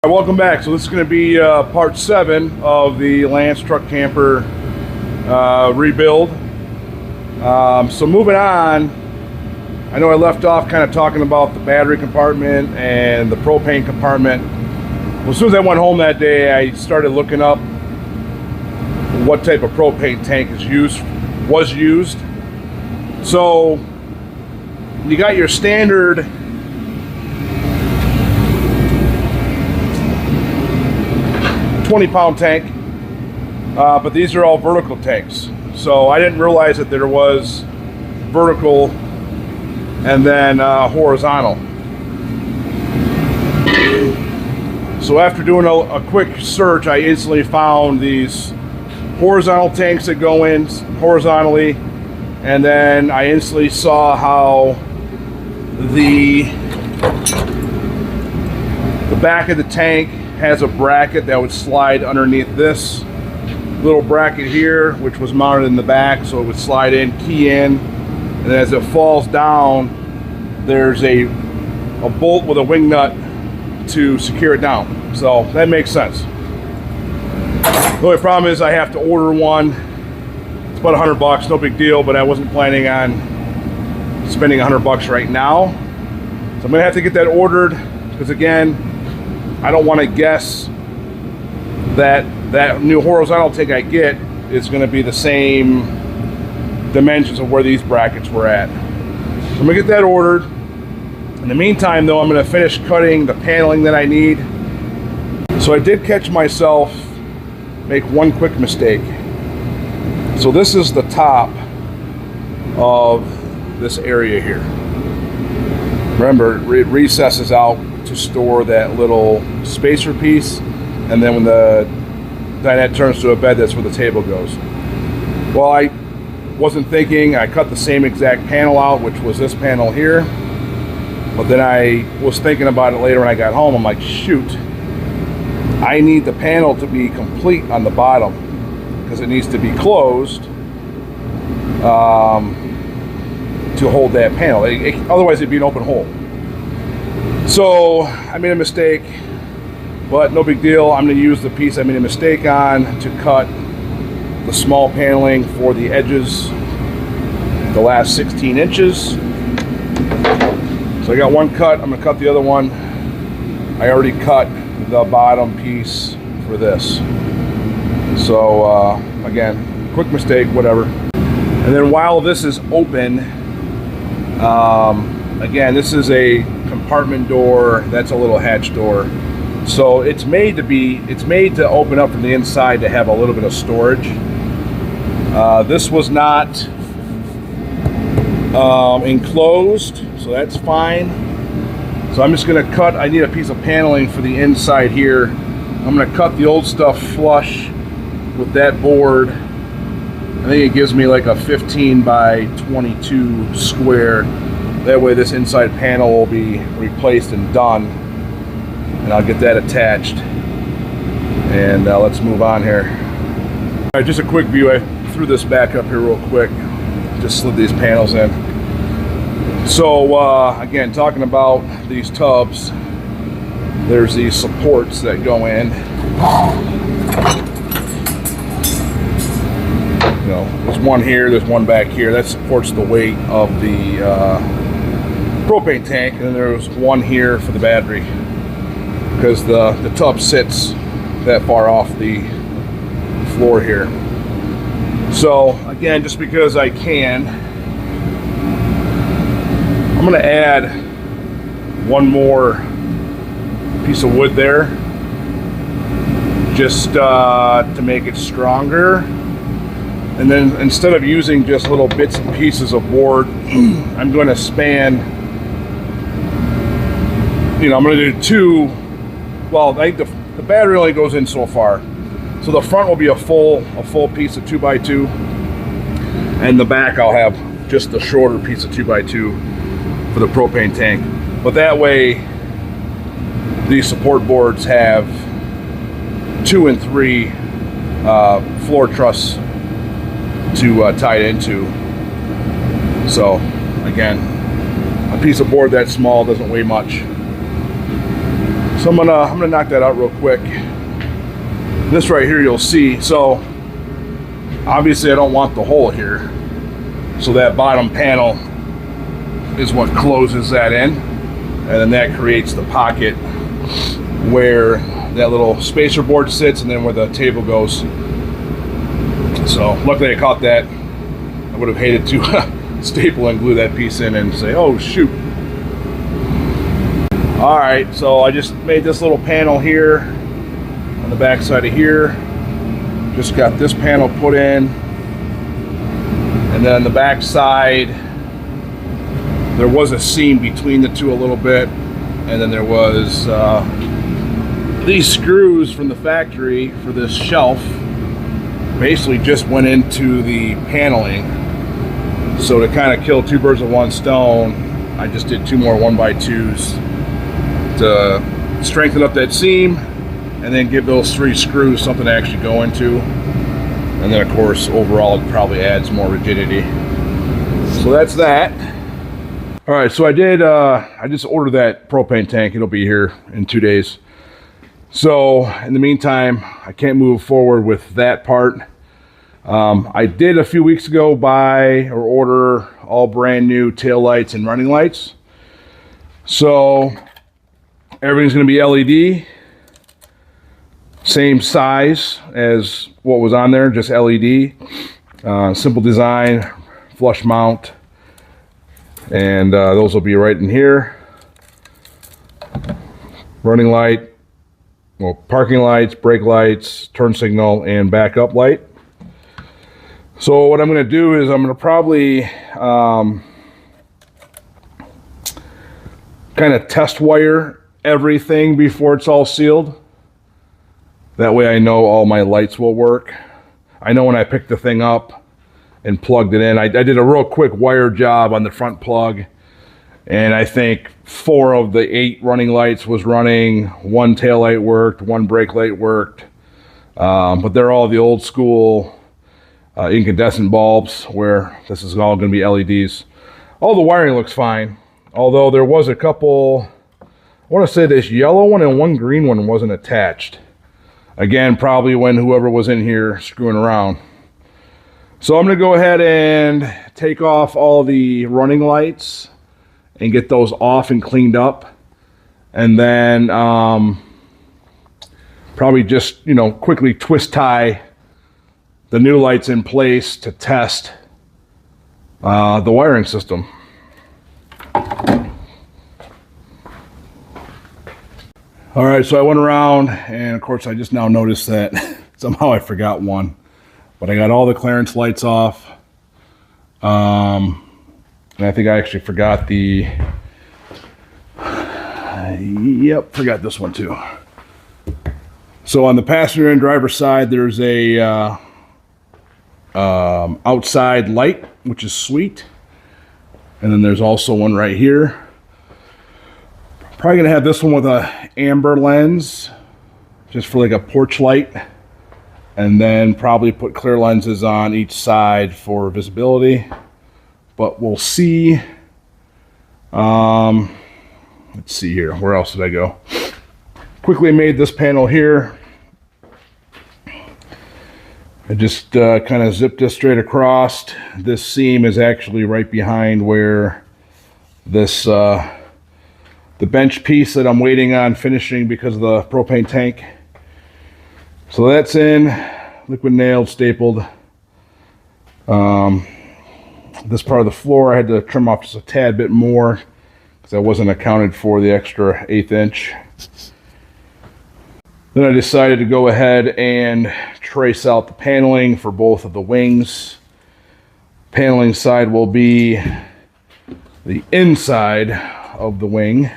Welcome back. So this is going to be part 7 of the Lance truck camper rebuild. So moving on, I know I left off kind of talking about the battery compartment and the propane compartment. Well, as soon as I went home that day, I started looking up what type of propane tank was used. So you got your standard 20-pound tank, but these are all vertical tanks. So I didn't realize that there was vertical and then horizontal. So after doing a quick search, I instantly found these horizontal tanks that go in horizontally, and then I instantly saw how the back of the tank has a bracket that would slide underneath this little bracket here, which was mounted in the back, so it would slide in, key in, and as it falls down, there's a bolt with a wing nut to secure it down. So that makes sense. The only problem is I have to order one. It's about $100, no big deal, but I wasn't planning on spending $100 right now. So I'm gonna have to get that ordered, because again, I don't want to guess that that new horizontal tank I get is going to be the same dimensions of where these brackets were at. So I'm going to get that ordered. In the meantime, though, I'm going to finish cutting the paneling that I need. So I did catch myself make one quick mistake. So this is the top of this area here. Remember, it recesses out to store that little spacer piece, and then when the dinette turns to a bed, that's where the table goes. Well, I wasn't thinking. I cut the same exact panel out, which was this panel here, but then I was thinking about it later when I got home. I'm like, shoot, I need the panel to be complete on the bottom, because it needs to be closed to hold that panel. Otherwise it'd be an open hole. So I made a mistake, but no big deal. I'm going to use the piece I made a mistake on to cut the small paneling for the edges, the last 16 inches. So I got one cut. I'm going to cut the other one. I already cut the bottom piece for this. So again, quick mistake, whatever. And then while this is open, again, this is a compartment door. That's a little hatch door. So it's made to open up from the inside to have a little bit of storage. This was not enclosed, so that's fine. So I'm just going to cut. I need a piece of paneling for the inside here. I'm going to cut the old stuff flush with that board. I think it gives me like a 15 by 22 square. That way this inside panel will be replaced and done, and I'll get that attached. And let's move on here. All right, just a quick view. I threw this back up here real quick. Just slid these panels in. So again, talking about these tubs, there's these supports that go in. You know, there's one here, there's one back here. That supports the weight of the propane tank, and then there's one here for the battery, because the tub sits that far off the floor here. So again, just because I can, I'm going to add one more piece of wood there, just to make it stronger. And then instead of using just little bits and pieces of board, I'm going to span, you know, I'm going to do two. Well, I think the battery only goes in so far. So the front will be a full piece of 2x2, and the back I'll have just the shorter piece of 2x2 for the propane tank. But that way, these support boards have 2 and 3 floor truss to tie it into. So again, a piece of board that small doesn't weigh much. So So I'm gonna knock that out real quick. This right here you'll see. So obviously I don't want the hole here. So that bottom panel is what closes that in, and then that creates the pocket where that little spacer board sits and then where the table goes. So luckily I caught that. I would have hated to staple and glue that piece in and say, oh shoot. All right, so I just made this little panel here on the back side of here. Just got this panel put in, and then on the back side there was a seam between the two a little bit, and then there was these screws from the factory for this shelf basically just went into the paneling. So to kind of kill two birds with one stone, I just did 2 more 1x2s to strengthen up that seam, and then give those 3 screws something to actually go into. And then of course overall it probably adds more rigidity. So that's that. All right, so I just ordered that propane tank. It'll be here in 2 days. So in the meantime, I can't move forward with that part. I did a few weeks ago buy or order all brand new tail lights and running lights. So everything's gonna be LED, same size as what was on there, just LED. Simple design, flush mount, and those will be right in here. Running light, well, parking lights, brake lights, turn signal, and backup light. So what I'm going to do is I'm going to probably kind of test wire everything before it's all sealed. That way I know all my lights will work. I know when I picked the thing up and plugged it in, I did a real quick wire job on the front plug, and I think 4 of the 8 running lights was running, 1 tail light worked, 1 brake light worked, but they're all the old school incandescent bulbs, where this is all going to be LEDs. All the wiring looks fine, although there was a couple, I want to say this yellow one and 1 green one wasn't attached. Again, probably when whoever was in here screwing around. So I'm going to go ahead and take off all the running lights and get those off and cleaned up, and then probably just, you know, quickly twist tie the new lights in place to test the wiring system. All right, so I went around, and of course I just now noticed that somehow I forgot one, but I got all the clearance lights off. And I think I actually forgot the, yep, forgot this one too. So on the passenger and driver side, there's a outside light, which is sweet. And then there's also one right here. Probably gonna have this one with a amber lens, just for like a porch light. And then probably put clear lenses on each side for visibility. But we'll see. Let's see here. Where else did I go? Quickly made this panel here. I just kind of zipped this straight across. This seam is actually right behind where this the bench piece that I'm waiting on finishing because of the propane tank. So that's in, liquid nailed, stapled. This part of the floor I had to trim off just a tad bit more because I wasn't accounted for the extra 1/8 inch. Then I decided to go ahead and trace out the paneling for both of the wings. Paneling side will be the inside of the wing.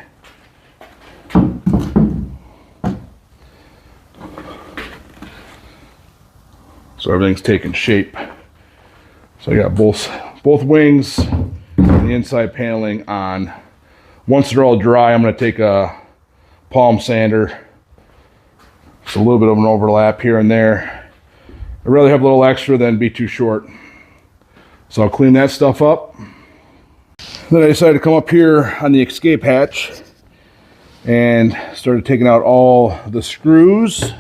So everything's taking shape. So I got both wings and the inside paneling on. Once they're all dry, I'm going to take a palm sander. Just a little bit of an overlap here and there. I'd rather have a little extra than be too short. So I'll clean that stuff up. Then I decided to come up here on the escape hatch and started taking out all the screws.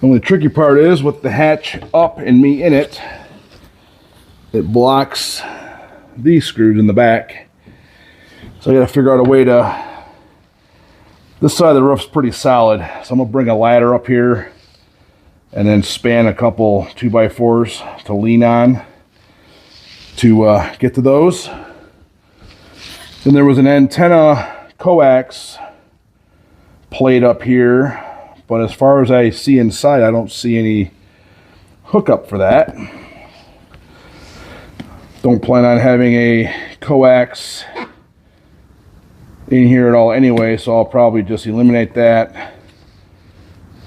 The only tricky part is with the hatch up and me in it, it blocks these screws in the back. So I gotta figure out a way to, this side of the roof's pretty solid, so I'm gonna bring a ladder up here and then span a couple 2x4s to lean on to get to those. Then there was an antenna coax plate up here, but as far as I see inside, I don't see any hookup for that. Don't plan on having a coax in here at all anyway, so I'll probably just eliminate that,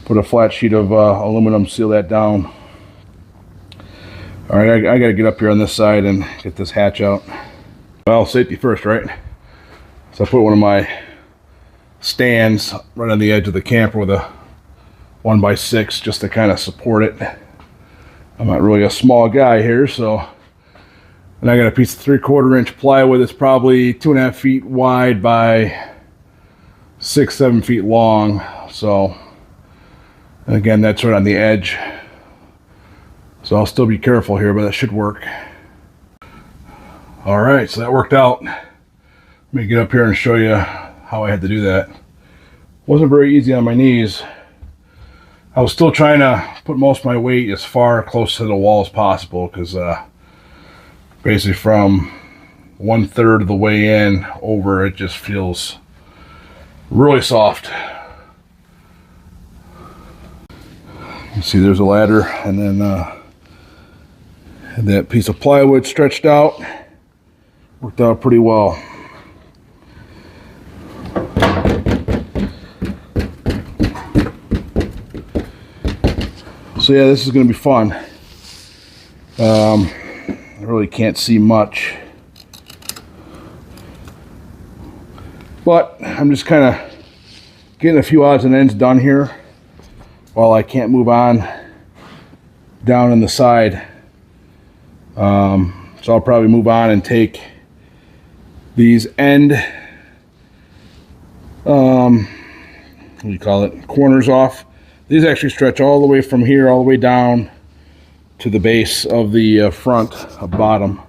put a flat sheet of aluminum, seal that down. All right, I gotta get up here on this side and get this hatch out. Well, safety first, right? So I put one of my stands right on the edge of the camper with a 1x6 just to kind of support it. I'm not really a small guy here, so. And I got a piece of 3/4 inch plywood that's probably 2.5 feet wide by 6-7 feet long. So, and again, that's right on the edge. So I'll still be careful here, but that should work. All right, so that worked out. Let me get up here and show you how I had to do that. Wasn't very easy on my knees. I was still trying to put most of my weight as far close to the wall as possible, because basically from 1/3 of the way in over, it just feels really soft. You see there's a ladder, and then that piece of plywood stretched out. Worked out pretty well. So yeah, this is going to be fun. I really can't see much, but I'm just kind of getting a few odds and ends done here while I can't move on down in the side. So I'll probably move on and take these end what do you call it, corners off. These actually stretch all the way from here all the way down to the base of the front bottom,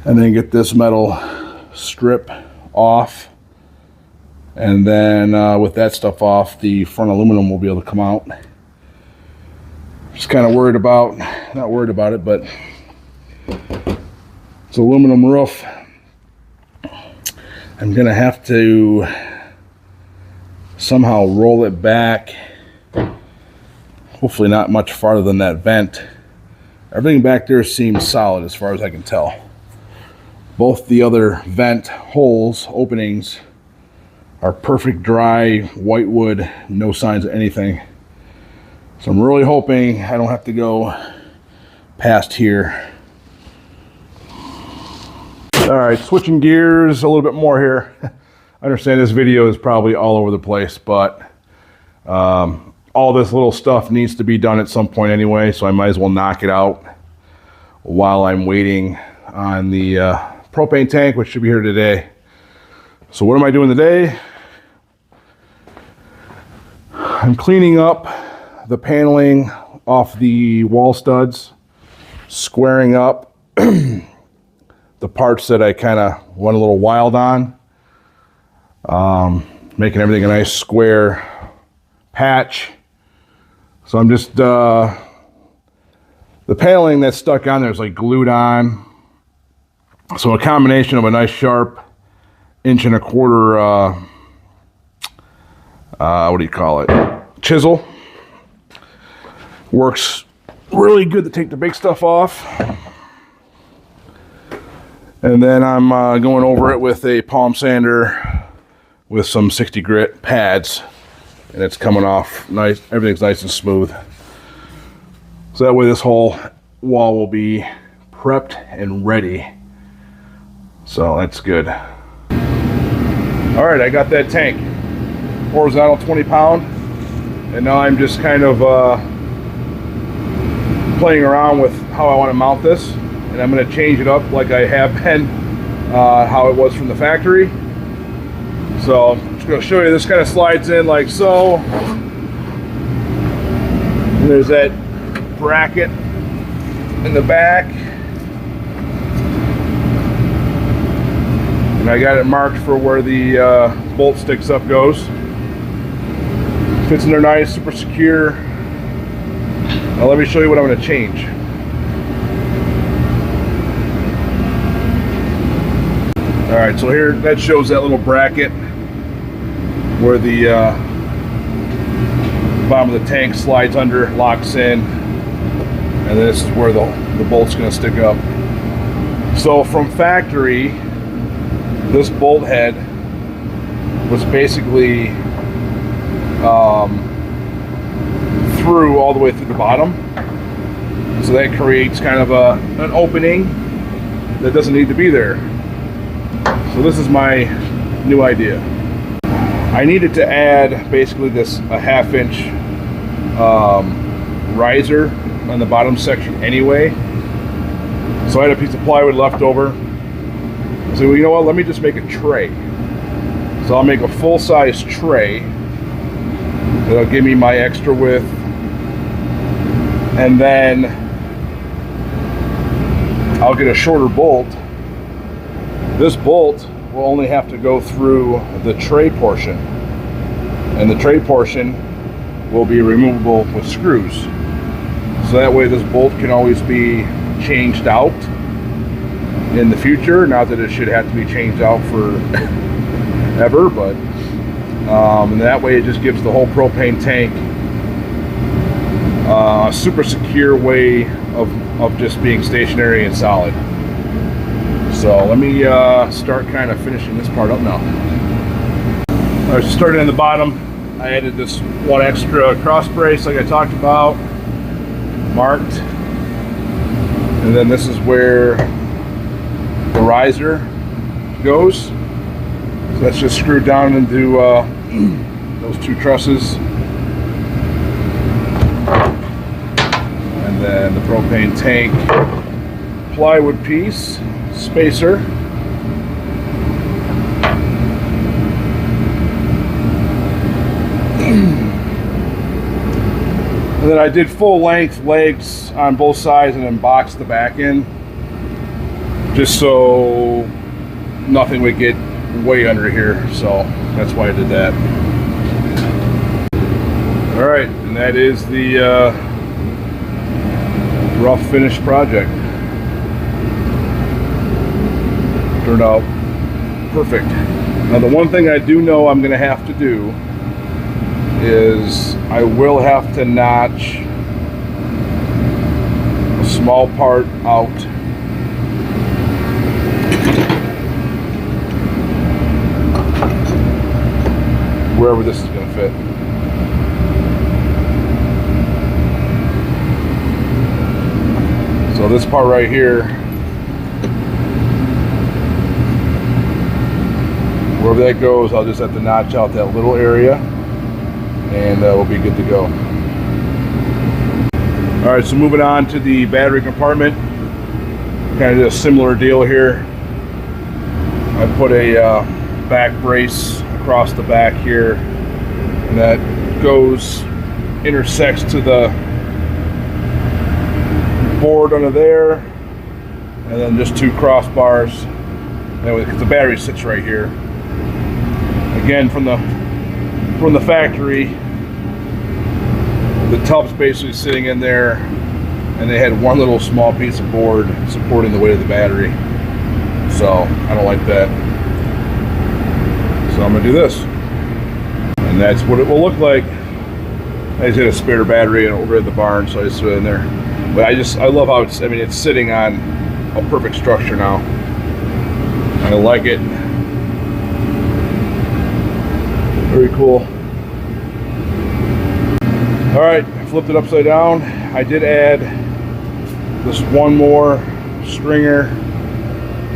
and then get this metal strip off, and then with that stuff off, the front aluminum will be able to come out. Just kind of worried about, not worried about it, but it's an aluminum roof. I'm gonna have to somehow roll it back, hopefully not much farther than that vent. Everything back there seems solid as far as I can tell. Both the other vent holes, openings, are perfect dry white wood, no signs of anything. So I'm really hoping I don't have to go past here. All right, switching gears a little bit more here. I understand this video is probably all over the place, but all this little stuff needs to be done at some point anyway, so I might as well knock it out while I'm waiting on the propane tank, which should be here today. So what am I doing today? I'm cleaning up the paneling off the wall studs, squaring up the parts that I kind of went a little wild on, making everything a nice square patch. So I'm just, the paneling that's stuck on there is like glued on. So a combination of a nice sharp 1.25 inch, what do you call it, chisel, works really good to take the big stuff off. And then I'm going over it with a palm sander with some 60 grit pads, and it's coming off nice. Everything's nice and smooth. So that way this whole wall will be prepped and ready. So that's good. All right, I got that tank, horizontal 20-pound, and now I'm just kind of playing around with how I want to mount this. And I'm going to change it up like I have been, how it was from the factory. So I'm just going to show you, this kind of slides in like so. And there's that bracket in the back. And I got it marked for where the bolt sticks up goes. Fits in there nice, super secure. Now let me show you what I'm going to change. Alright, so here that shows that little bracket where the bottom of the tank slides under, locks in, and this is where the bolt's going to stick up. So from factory, this bolt head was basically through all the way through the bottom, so that creates kind of an opening that doesn't need to be there. So this is my new idea. I needed to add basically this a 1/2 inch riser on the bottom section anyway, so I had a piece of plywood left over. So well, you know what, let me just make a tray. So I'll make a full-size tray that'll give me my extra width, and then I'll get a shorter bolt. This bolt will only have to go through the tray portion, and the tray portion will be removable with screws. So that way this bolt can always be changed out in the future. Not that it should have to be changed out for ever, but and that way it just gives the whole propane tank a super secure way of just being stationary and solid. So let me start kind of finishing this part up now. All right, so starting in the bottom, I added this one extra cross brace like I talked about, marked, and then this is where the riser goes. So that's just screwed down into those two trusses, and then the propane tank plywood piece spacer. And then I did full length legs on both sides and then boxed the back in, just so nothing would get way under here. So that's why I did that. All right, and that is the rough finished project. Turned out perfect. Now the one thing I do know I'm going to have to do is I will have to notch a small part out wherever this is going to fit. So this part right here, wherever that goes, I'll just have to notch out that little area, and we'll be good to go. All right, so moving on to the battery compartment. Kind of did a similar deal here. I put a back brace across the back here, and that intersects to the board under there, and then just two crossbars. Anyway, because the battery sits right here. Again, from the factory, the tub's basically sitting in there, and they had one little small piece of board supporting the weight of the battery. So I don't like that. So I'm gonna do this, and that's what it will look like. I just had a spare battery over at the barn, so I just threw it in there. But I love how it's sitting on a perfect structure now. I like it. Very cool. All right, I flipped it upside down. I did add this one more stringer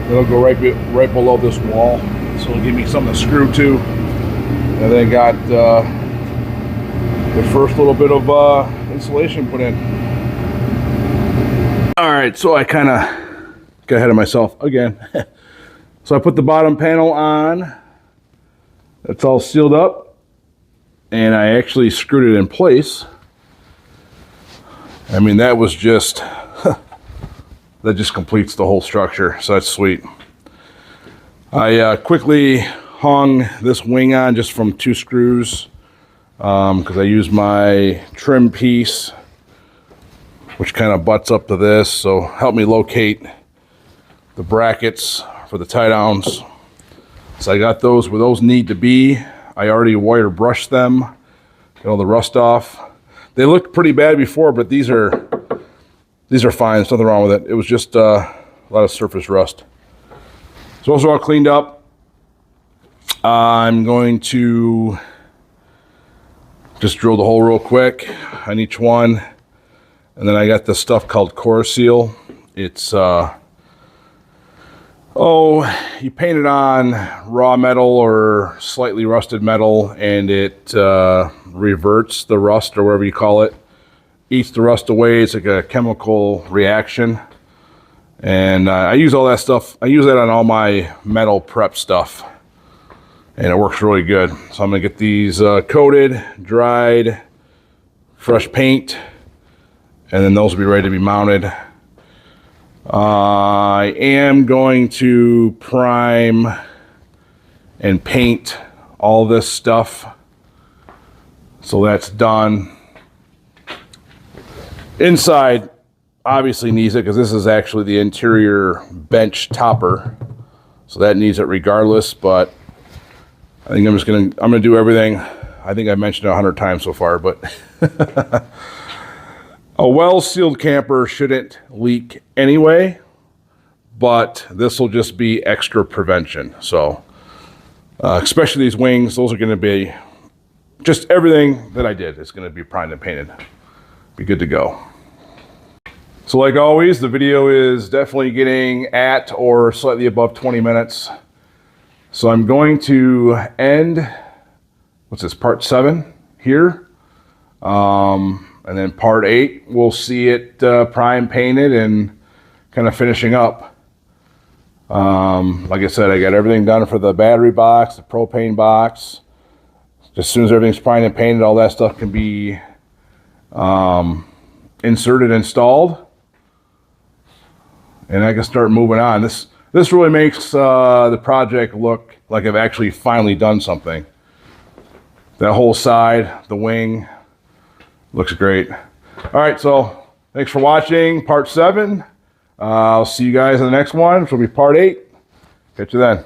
that'll go right below this wall, so it'll give me something to screw to. And then got the first little bit of insulation put in. All right, so I kind of got ahead of myself again. So I put the bottom panel on That's all sealed up, and I actually screwed it in place. I mean, that was just, that just completes the whole structure, so that's sweet. I quickly hung this wing on just from 2 screws because I used my trim piece, which kind of butts up to this, so help me locate the brackets for the tie downs. So I got those where those need to be. I already wire brushed them, get all the rust off. They looked pretty bad before, but these are fine. There's nothing wrong with it. It was just a lot of surface rust. So those are all cleaned up. I'm going to just drill the hole real quick on each one. And then I got this stuff called Core Seal. It's, you paint it on raw metal or slightly rusted metal, and it reverts the rust, or whatever you call it. Eats the rust away. It's like a chemical reaction. And I use all that stuff. I use that on all my metal prep stuff. And it works really good. So I'm going to get these coated, dried, fresh paint. And then those will be ready to be mounted. I am going to prime and paint all this stuff. So that's done. Inside obviously needs it because this is actually the interior bench topper. So that needs it regardless, but I think I'm gonna do everything. I think I mentioned it 100 times so far, but a well-sealed camper shouldn't leak anyway, but this will just be extra prevention. So, especially these wings, those are going to be just everything that I did is going to be primed and painted. Be good to go. So like always, the video is definitely getting at or slightly above 20 minutes. So I'm going to end, what's this, part 7 here. And then part 8, we'll see it prime painted and kind of finishing up. Like I said, I got everything done for the battery box, the propane box. As soon as everything's primed and painted, all that stuff can be inserted, installed. And I can start moving on. This really makes the project look like I've actually finally done something. That whole side, the wing, looks great. All right, so thanks for watching part 7. I'll see you guys in the next one, which will be part 8. Catch you then.